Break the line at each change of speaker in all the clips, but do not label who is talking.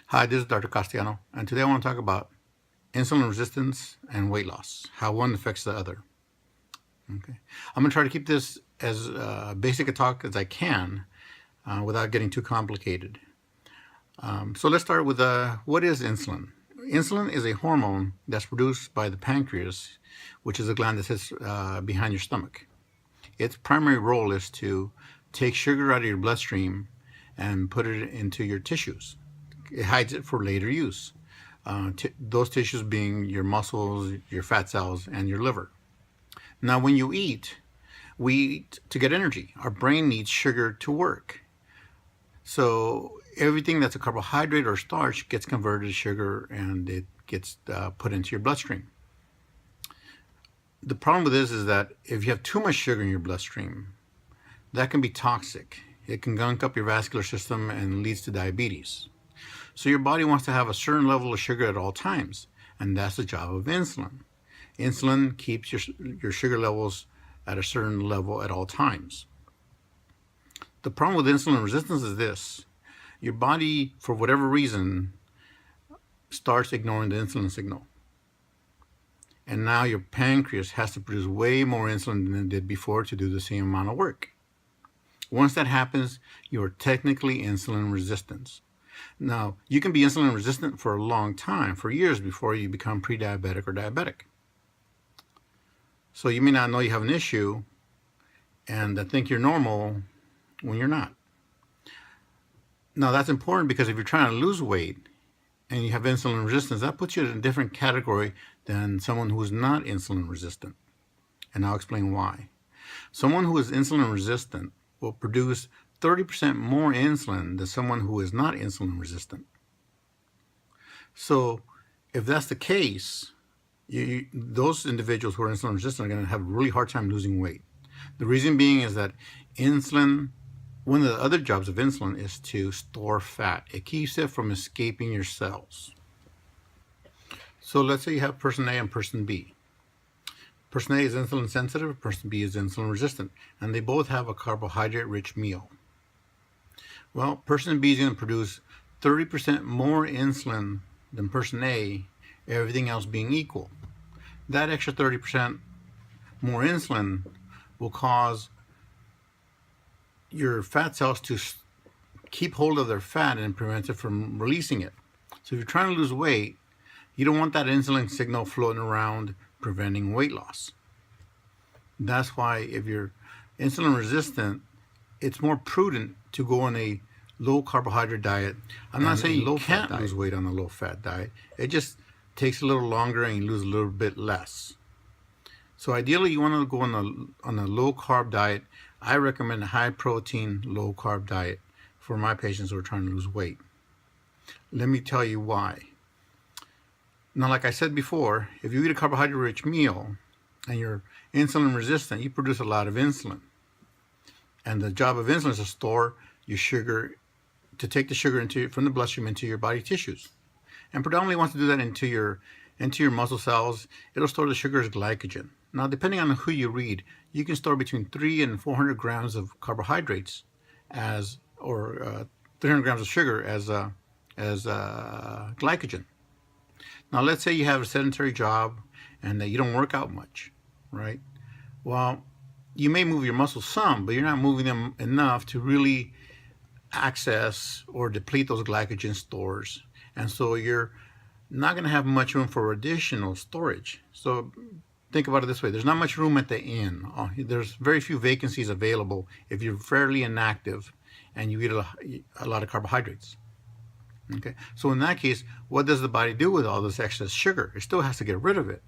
Hi, this is Dr. Castellano, and today I want to talk about insulin resistance and weight loss, how one affects the other. Okay, I'm going to try to keep this as basic a talk as I can without getting too complicated. So let's start with what is insulin? Insulin is a hormone that's produced by the pancreas, which is a gland that sits behind your stomach. Its primary role is to take sugar out of your bloodstream and put it into your tissues. It hides it for later use. Those tissues being your muscles, your fat cells, and your liver. Now, when you eat, we eat to get energy. Our brain needs sugar to work. So everything that's a carbohydrate or starch gets converted to sugar and it gets put into your bloodstream. The problem with this is that if you have too much sugar in your bloodstream, that can be toxic. It can gunk up your vascular system and leads to diabetes. So your body wants to have a certain level of sugar at all times, and that's the job of insulin. Insulin keeps your sugar levels at a certain level at all times. The problem with insulin resistance is this. Your body, for whatever reason, starts ignoring the insulin signal. And now your pancreas has to produce way more insulin than it did before to do the same amount of work. Once that happens, you are technically insulin resistant. Now, you can be insulin resistant for a long time, for years before you become pre-diabetic or diabetic. So you may not know you have an issue and think you're normal when you're not. Now, that's important because if you're trying to lose weight and you have insulin resistance, that puts you in a different category than someone who is not insulin resistant. And I'll explain why. Someone who is insulin resistant will produce 30% more insulin than someone who is not insulin resistant. So if that's the case, those individuals who are insulin resistant are going to have a really hard time losing weight. The reason being is that insulin, one of the other jobs of insulin is to store fat. It keeps it from escaping your cells. So let's say you have person A and person B. Person A is insulin sensitive, person B is insulin resistant, and they both have a carbohydrate-rich meal. Well, person B is going to produce 30% more insulin than person A, everything else being equal. That extra 30% more insulin will cause your fat cells to keep hold of their fat and prevent it from releasing it. So if you're trying to lose weight, you don't want that insulin signal floating around preventing weight loss. That's why if you're insulin resistant, it's more prudent to go on a low carbohydrate diet. I'm not saying you can't lose weight on a low fat diet. It just takes a little longer and you lose a little bit less. So ideally you want to go on a low carb diet. I recommend a high protein, low carb diet for my patients who are trying to lose weight. Let me tell you why. Now, like I said before, if you eat a carbohydrate-rich meal and you're insulin resistant, you produce a lot of insulin. And the job of insulin is to store your sugar, to take the sugar from the bloodstream into your body tissues. And predominantly wants to do that into your muscle cells. It'll store the sugar as glycogen. Now, depending on who you read, you can store between 300 and 400 grams of carbohydrates or 300 grams of sugar as glycogen. Now, let's say you have a sedentary job and that you don't work out much, right? Well, you may move your muscles some, but you're not moving them enough to really access or deplete those glycogen stores. And so you're not going to have much room for additional storage. So think about it this way. There's not much room at the inn. There's very few vacancies available if you're fairly inactive and you eat a lot of carbohydrates. Okay, so in that case, what does the body do with all this excess sugar? It still has to get rid of it.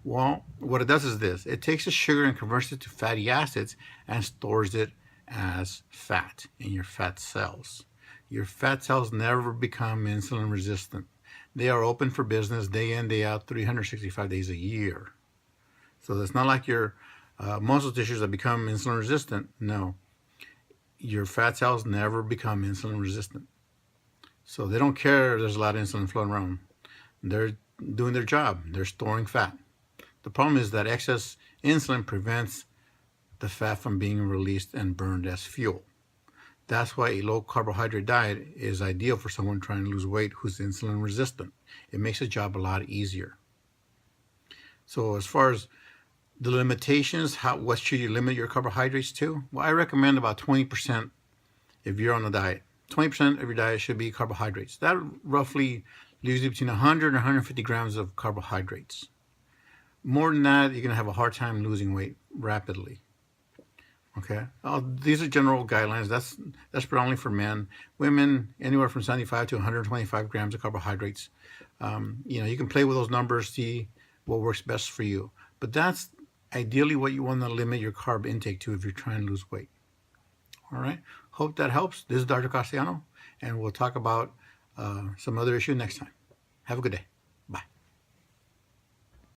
Well, what it does is this. It takes the sugar and converts it to fatty acids and stores it as fat in your fat cells. Your fat cells never become insulin resistant. They are open for business day in, day out, 365 days a year. So it's not like your muscle tissues that become insulin resistant. No, your fat cells never become insulin resistant. So they don't care if there's a lot of insulin flowing around. They're doing their job. They're storing fat. The problem is that excess insulin prevents the fat from being released and burned as fuel. That's why a low carbohydrate diet is ideal for someone trying to lose weight who's insulin resistant. It makes the job a lot easier. So as far as the limitations, what should you limit your carbohydrates to? Well, I recommend about 20% if you're on a diet. 20% of your diet should be carbohydrates. That roughly leaves you between 100 and 150 grams of carbohydrates. More than that, you're going to have a hard time losing weight rapidly. Okay, these are general guidelines. That's predominantly for men. Women, anywhere from 75 to 125 grams of carbohydrates. You can play with those numbers, see what works best for you. But that's ideally what you want to limit your carb intake to if you're trying to lose weight. All right, hope that helps. This is Dr. Castellano, and we'll talk about some other issue next time. Have a good day.